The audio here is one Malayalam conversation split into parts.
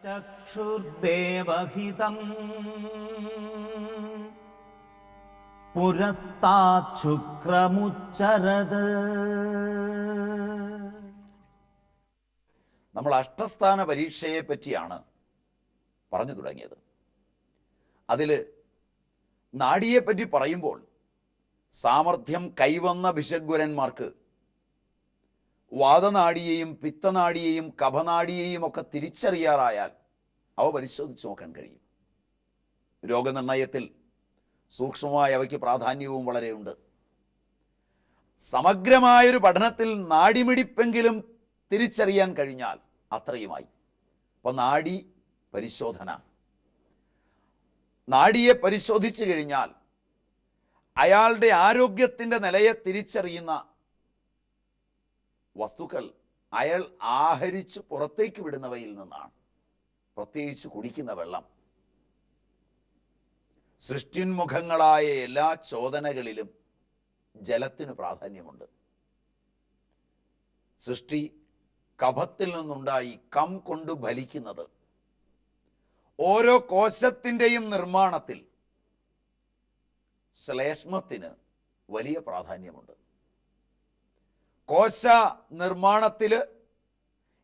ചക്ഷുർദേവഹിതം പുരസ്താത് ശുക്രമുച്ചരത്. നമ്മൾ അഷ്ടസ്ഥാന പരീക്ഷയെ പറ്റിയാണ് പറഞ്ഞു തുടങ്ങിയത്. അതിൽ നാഡിയെപ്പറ്റി പറയുമ്പോൾ സാമർഥ്യം കൈവന്ന ഭിഷഗ്വരന്മാർക്ക് വാദനാഡിയെയും പിത്തനാഡിയെയും കഫനാഡിയെയും ഒക്കെ തിരിച്ചറിയാറായാൽ അവ പരിശോധിച്ച് നോക്കാൻ കഴിയും. രോഗനിർണയത്തിൽ സൂക്ഷ്മമായ അവയ്ക്ക് പ്രാധാന്യവും വളരെയുണ്ട്. സമഗ്രമായൊരു പഠനത്തിൽ നാഡിമിടിപ്പെങ്കിലും തിരിച്ചറിയാൻ കഴിഞ്ഞാൽ അത്രയുമായി. അപ്പം നാഡി പരിശോധന, നാഡിയെ പരിശോധിച്ചു കഴിഞ്ഞാൽ അയാളുടെ ആരോഗ്യത്തിൻ്റെ നിലയെ തിരിച്ചറിയുന്ന വസ്തുക്കൾ അയാൾ ആഹരിച്ച് പുറത്തേക്ക് വിടുന്നവയിൽ നിന്നാണ്. പ്രത്യേകിച്ച് കുടിക്കുന്ന വെള്ളം. സൃഷ്ടിന്മുഖങ്ങളായ എല്ലാ ചോദനകളിലും ജലത്തിന് പ്രാധാന്യമുണ്ട്. സൃഷ്ടി കഫത്തിൽ നിന്നുണ്ടായി കം കൊണ്ട് ഫലിക്കുന്നത്. ഓരോ കോശത്തിൻ്റെയും നിർമ്മാണത്തിൽ ശ്ലേഷ്മത്തിന് വലിയ പ്രാധാന്യമുണ്ട്. കോശ നിർമ്മാണത്തിൽ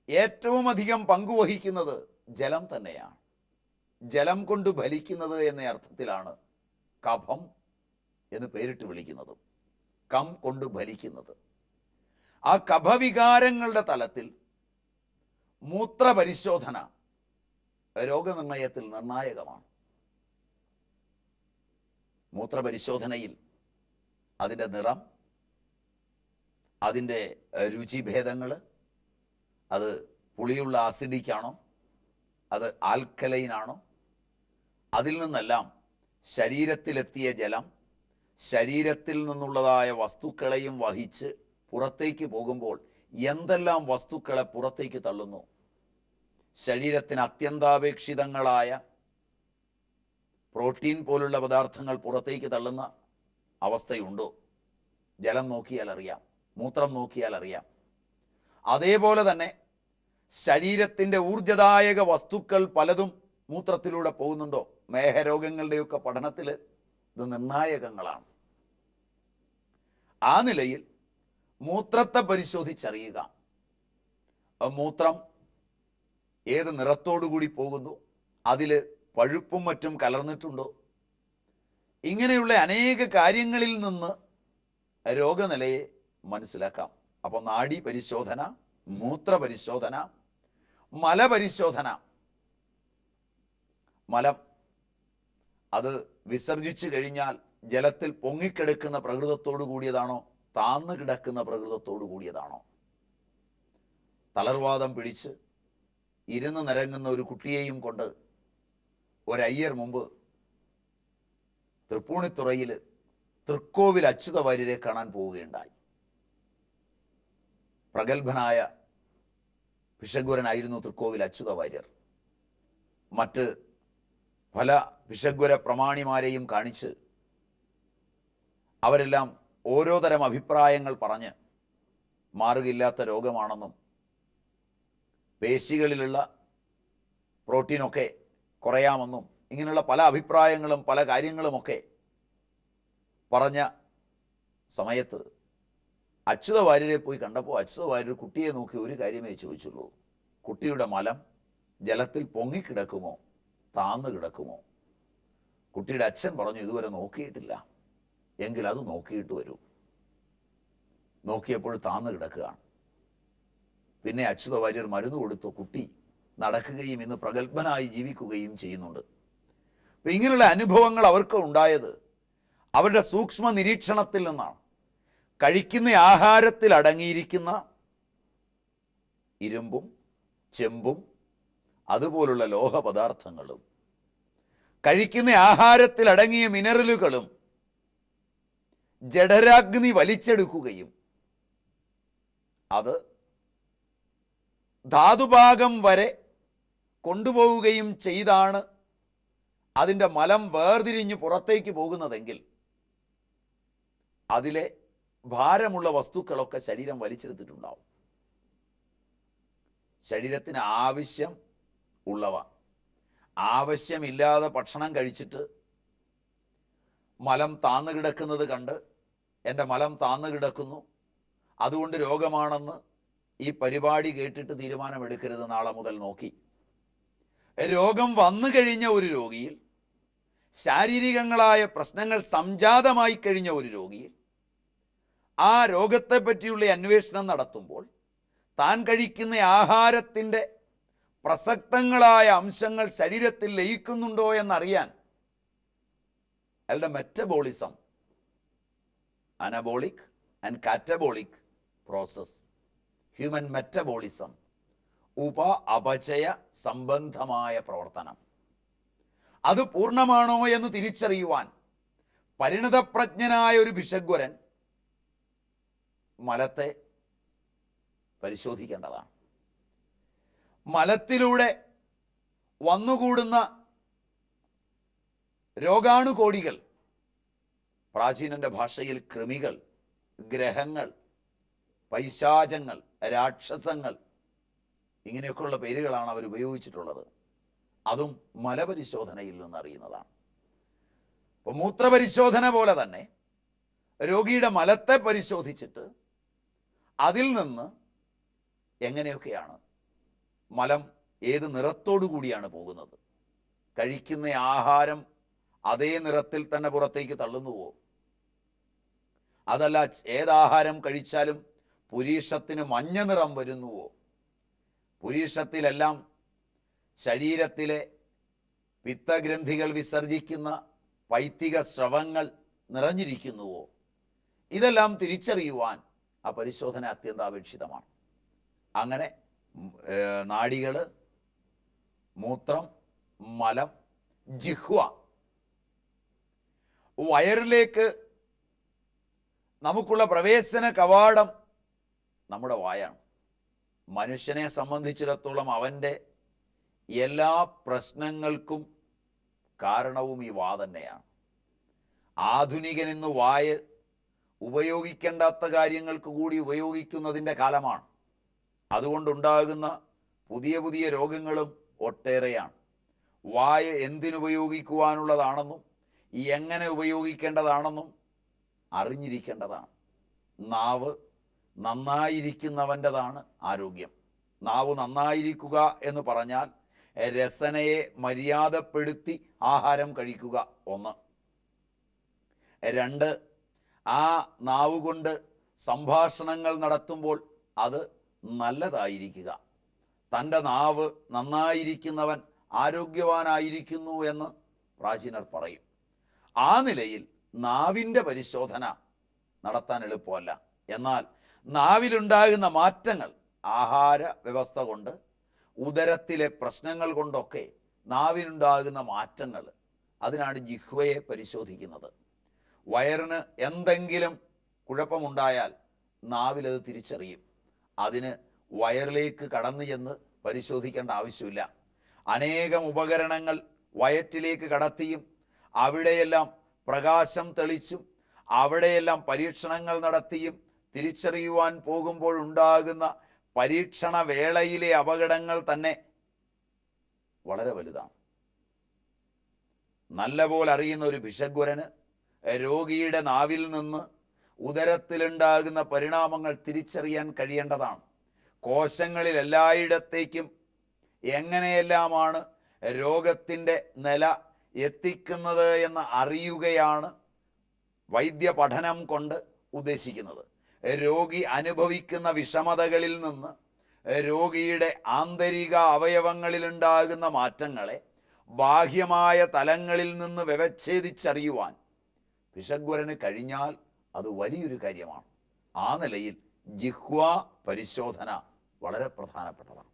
ഏറ്റവും അധികം പങ്കുവഹിക്കുന്നത് ജലം തന്നെയാണ്. ജലം കൊണ്ട് ഫലിക്കുന്നത് എന്ന അർത്ഥത്തിലാണ് കഫം എന്ന് പേരിട്ട് വിളിക്കുന്നത്. കം കൊണ്ട് ഫലിക്കുന്നത്. ആ കഫവികാരങ്ങളുടെ തലത്തിൽ മൂത്രപരിശോധന രോഗനിർണയത്തിൽ നിർണായകമാണ്. മൂത്രപരിശോധനയിൽ അതിൻ്റെ നിറം, അതിൻ്റെ രുചിഭേദങ്ങൾ, അത് പുളിയുള്ള ആസിഡിക്കാണോ, അത് ആൽക്കലൈനാണോ, അതിൽ നിന്നെല്ലാം ശരീരത്തിലെത്തിയ ജലം ശരീരത്തിൽ നിന്നുള്ളതായ വസ്തുക്കളെയും വഹിച്ച് പുറത്തേക്ക് പോകുമ്പോൾ എന്തെല്ലാം വസ്തുക്കളെ പുറത്തേക്ക് തള്ളുന്നു. ശരീരത്തിന് അത്യന്താപേക്ഷിതങ്ങളായ പ്രോട്ടീൻ പോലുള്ള പദാർത്ഥങ്ങൾ പുറത്തേക്ക് തള്ളുന്ന അവസ്ഥയുണ്ടോ? ജലം നോക്കിയാൽ അറിയാം, മൂത്രം നോക്കിയാൽ അറിയാം. അതേപോലെ തന്നെ ശരീരത്തിൻ്റെ ഊർജദായക വസ്തുക്കൾ പലതും മൂത്രത്തിലൂടെ പോകുന്നുണ്ടോ? മേഹരോഗങ്ങളുടെയൊക്കെ പഠനത്തിൽ ഇത് നിർണായകങ്ങളാണ്. ആ നിലയിൽ മൂത്രത്തെ പരിശോധിച്ചറിയുക. മൂത്രം ഏത് നിറത്തോടുകൂടി പോകുന്നു, അതിൽ പഴുപ്പും മറ്റും കലർന്നിട്ടുണ്ടോ, ഇങ്ങനെയുള്ള അനേക കാര്യങ്ങളിൽ നിന്ന് രോഗനിലയെ മനസ്സിലാക്കാം. അപ്പോൾ നാഡി പരിശോധന, മൂത്രപരിശോധന, മലപരിശോധന. മലം അത് വിസർജിച്ചു കഴിഞ്ഞാൽ ജലത്തിൽ പൊങ്ങിക്കിടക്കുന്ന പ്രകൃതത്തോടു കൂടിയതാണോ, താന്നു കിടക്കുന്ന പ്രകൃതത്തോടു കൂടിയതാണോ? തളർവാദം പിടിച്ച് ഇരുന്ന് നിരങ്ങുന്ന ഒരു കുട്ടിയെയും കൊണ്ട് ഒരയ്യർ മുമ്പ് തൃപ്പൂണിത്തുറയിൽ തൃക്കോവിൽ അച്യുത വാര്യരെ കാണാൻ പോവുകയുണ്ടായി. പ്രഗത്ഭനായ ഭിഷഗ്വരനായിരുന്നു തൃക്കോവിൽ അച്യുത വാര്യർ. മറ്റ് പല ഭിഷഗ്വര പ്രമാണിമാരെയും കാണിച്ച് അവരെല്ലാം ഓരോ തരം അഭിപ്രായങ്ങൾ പറഞ്ഞ് മാറുകയില്ലാത്ത രോഗമാണെന്നും പേശികളിലുള്ള പ്രോട്ടീനൊക്കെ കുറയാമെന്നും ഇങ്ങനെയുള്ള പല അഭിപ്രായങ്ങളും പല കാര്യങ്ങളുമൊക്കെ പറഞ്ഞ സമയത്ത് അച്യുത വാര്യരെ പോയി കണ്ടപ്പോൾ അച്യുത വാര്യർ കുട്ടിയെ നോക്കി ഒരു കാര്യമേ ചോദിച്ചുള്ളൂ: കുട്ടിയുടെ മലം ജലത്തിൽ പൊങ്ങിക്കിടക്കുമോ, താന്നു കിടക്കുമോ? കുട്ടിയുടെ അച്ഛൻ പറഞ്ഞു, ഇതുവരെ നോക്കിയിട്ടില്ല, എങ്കിൽ അത് നോക്കിയിട്ട് വരൂ. നോക്കിയപ്പോൾ താന്നു കിടക്കുകയാണ്. പിന്നെ അച്യുത വാര്യർ മരുന്ന് കൊടുത്തു. കുട്ടി നടക്കുകയും ഇന്ന് പ്രഗത്ഭനായി ജീവിക്കുകയും ചെയ്യുന്നുണ്ട്. അപ്പം ഇങ്ങനെയുള്ള അനുഭവങ്ങൾ അവർക്ക് ഉണ്ടായത് അവരുടെ സൂക്ഷ്മ നിരീക്ഷണത്തിൽ നിന്നാണ്. കഴിക്കുന്ന ആഹാരത്തിൽ അടങ്ങിയിരിക്കുന്ന ഇരുമ്പും ചെമ്പും അതുപോലുള്ള ലോഹപദാർത്ഥങ്ങളും കഴിക്കുന്ന ആഹാരത്തിൽ അടങ്ങിയ മിനറലുകളും ജഠരാഗ്നി വലിച്ചെടുക്കുകയും അത് ധാതുഭാഗം വരെ കൊണ്ടുപോവുകയും ചെയ്താണ് അതിൻ്റെ മലം വേർതിരിഞ്ഞ് പുറത്തേക്ക് പോകുന്നതെങ്കിൽ അതിലെ ഭാരമുള്ള വസ്തുക്കളൊക്കെ ശരീരം വലിച്ചെടുത്തിട്ടുണ്ടാവും. ശരീരത്തിന് ആവശ്യം ഉള്ളവ. ആവശ്യമില്ലാതെ ഭക്ഷണം കഴിച്ചിട്ട് മലം താന്നു കിടക്കുന്നത് കണ്ട് എൻ്റെ മലം താന്നു കിടക്കുന്നു, അതുകൊണ്ട് രോഗമാണെന്ന് ഈ പരിപാടി കേട്ടിട്ട് തീരുമാനമെടുക്കരുത്. നാളെ മുതൽ നോക്കി രോഗം വന്നു കഴിഞ്ഞ ഒരു രോഗിയിൽ, ശാരീരികങ്ങളായ പ്രശ്നങ്ങൾ സംജാതമായി കഴിഞ്ഞ ഒരു രോഗിയിൽ ആ രോഗത്തെ പറ്റിയുള്ള അന്വേഷണം നടത്തുമ്പോൾ താൻ കഴിക്കുന്ന ആഹാരത്തിൻ്റെ പ്രസക്തങ്ങളായ അംശങ്ങൾ ശരീരത്തിൽ ലയിക്കുന്നുണ്ടോ എന്നറിയാൻ അയാളുടെ metabolism, anabolic and catabolic process, human metabolism, ഉപ അപചയ സംബന്ധമായ പ്രവർത്തനം, അത് പൂർണ്ണമാണോ എന്ന് തിരിച്ചറിയുവാൻ പരിണതപ്രജ്ഞനായ ഒരു ഭിഷഗ്വരൻ മലത്തെ പരിശോധിക്കേണ്ടതാണ്. മലത്തിലൂടെ വന്നുകൂടുന്ന രോഗാണുകോടികൾ, പ്രാചീനന്റെ ഭാഷയിൽ കൃമികൾ, ഗ്രഹങ്ങൾ, പൈശാചങ്ങൾ, രാക്ഷസങ്ങൾ, ഇങ്ങനെയൊക്കെയുള്ള പേരുകളാണ് അവർ ഉപയോഗിച്ചിട്ടുള്ളത്. അതും മലപരിശോധനയിൽ നിന്ന് അറിയുന്നതാണ്. അപ്പോൾ മൂത്രപരിശോധന പോലെ തന്നെ രോഗിയുടെ മലത്തെ പരിശോധിച്ചിട്ട് അതിൽ നിന്ന് എങ്ങനെയൊക്കെയാണ് മലം ഏത് നിറത്തോടു കൂടിയാണ് പോകുന്നത്, കഴിക്കുന്ന ആഹാരം അതേ നിറത്തിൽ തന്നെ പുറത്തേക്ക് തള്ളുന്നുവോ, അതല്ല ഏതാഹാരം കഴിച്ചാലും പുരീഷത്തിന് മഞ്ഞ നിറം വരുന്നുവോ, പുരീഷത്തിലെല്ലാം ശരീരത്തിലെ പിത്തഗ്രന്ഥികൾ വിസർജിക്കുന്ന പൈത്തിക സ്രവങ്ങൾ നിറഞ്ഞിരിക്കുന്നുവോ, ഇതെല്ലാം തിരിച്ചറിയുവാൻ ആ പരിശോധന അത്യന്താപേക്ഷിതമാണ്. അങ്ങനെ നാഡികൾ, മൂത്രം, മലം, ജിഹ്വ, വയറിലേക്ക് നമുക്കുള്ള പ്രവേശന കവാടം നമ്മുടെ വായാണ്. മനുഷ്യനെ സംബന്ധിച്ചിടത്തോളം അവൻ്റെ എല്ലാ പ്രശ്നങ്ങൾക്കും കാരണവും ഈ വാ തന്നെയാണ്. ആധുനികൻ ഇന്ന് വായ് ഉപയോഗിക്കേണ്ടാത്ത കാര്യങ്ങൾക്ക് കൂടി ഉപയോഗിക്കുന്നതിൻ്റെ കാലമാണ്. അതുകൊണ്ടുണ്ടാകുന്ന പുതിയ പുതിയ രോഗങ്ങളും ഒട്ടേറെയാണ്. വായ് എന്തിനുപയോഗിക്കുവാനുള്ളതാണെന്നും എങ്ങനെ ഉപയോഗിക്കേണ്ടതാണെന്നും അറിഞ്ഞിരിക്കേണ്ടതാണ്. നാവ് നന്നായിരിക്കുന്നവൻ്റെതാണ് ആരോഗ്യം. നാവ് നന്നായിരിക്കുക എന്ന് പറഞ്ഞാൽ രസനയെ മര്യാദപ്പെടുത്തി ആഹാരം കഴിക്കുക, 1. 2, ആ നാവ് കൊണ്ട് സംഭാഷണങ്ങൾ നടത്തുമ്പോൾ അത് നല്ലതായിരിക്കുക. തൻ്റെ നാവ് നന്നായിരിക്കുന്നവൻ ആരോഗ്യവാനായിരിക്കുന്നു എന്ന് പ്രാചീനർ പറയും. ആ നിലയിൽ നാവിൻ്റെ പരിശോധന നടത്താൻ എളുപ്പമല്ല. എന്നാൽ നാവിലുണ്ടാകുന്ന മാറ്റങ്ങൾ ആഹാര വ്യവസ്ഥ കൊണ്ട്, ഉദരത്തിലെ പ്രശ്നങ്ങൾ കൊണ്ടൊക്കെ നാവിനുണ്ടാകുന്ന മാറ്റങ്ങൾ, അതിനാണ് ജിഹ്വയെ പരിശോധിക്കുന്നത്. വയറിന് എന്തെങ്കിലും കുഴപ്പമുണ്ടായാൽ നാവിലത് തിരിച്ചറിയും. അതിന് വയറിലേക്ക് കടന്നു ചെന്ന് പരിശോധിക്കേണ്ട ആവശ്യമില്ല. അനേകം ഉപകരണങ്ങൾ വയറ്റിലേക്ക് കടത്തിയും അവിടെയെല്ലാം പ്രകാശം തെളിച്ചും അവിടെയെല്ലാം പരീക്ഷണങ്ങൾ നടത്തിയും തിരിച്ചറിയുവാൻ പോകുമ്പോഴുണ്ടാകുന്ന പരീക്ഷണ വേളയിലെ അപകടങ്ങൾ തന്നെ വളരെ വലുതാണ്. നല്ലപോലെ അറിയുന്ന ഒരു ഭിഷഗ്വരന് രോഗിയുടെ നാവിൽ നിന്ന് ഉദരത്തിലുണ്ടാകുന്ന പരിണാമങ്ങൾ തിരിച്ചറിയാൻ കഴിയേണ്ടതാണ്. കോശങ്ങളിൽ എല്ലായിടത്തേക്കും എങ്ങനെയെല്ലാമാണ് രോഗത്തിൻ്റെ നില എത്തിക്കുന്നത് എന്ന് അറിയുകയാണ് വൈദ്യപഠനം കൊണ്ട് ഉദ്ദേശിക്കുന്നത്. രോഗി അനുഭവിക്കുന്ന വിഷമതകളിൽ നിന്ന് രോഗിയുടെ ആന്തരിക അവയവങ്ങളിലുണ്ടാകുന്ന മാറ്റങ്ങളെ ബാഹ്യമായ തലങ്ങളിൽ നിന്ന് വ്യവച്ഛേദിച്ചറിയുവാൻ ഭിഷഗ്വരന് കഴിഞ്ഞാൽ അത് വലിയൊരു കാര്യമാണ്. ആ നിലയിൽ ജിഹ്വാ പരിശോധന വളരെ പ്രധാനപ്പെട്ടതാണ്.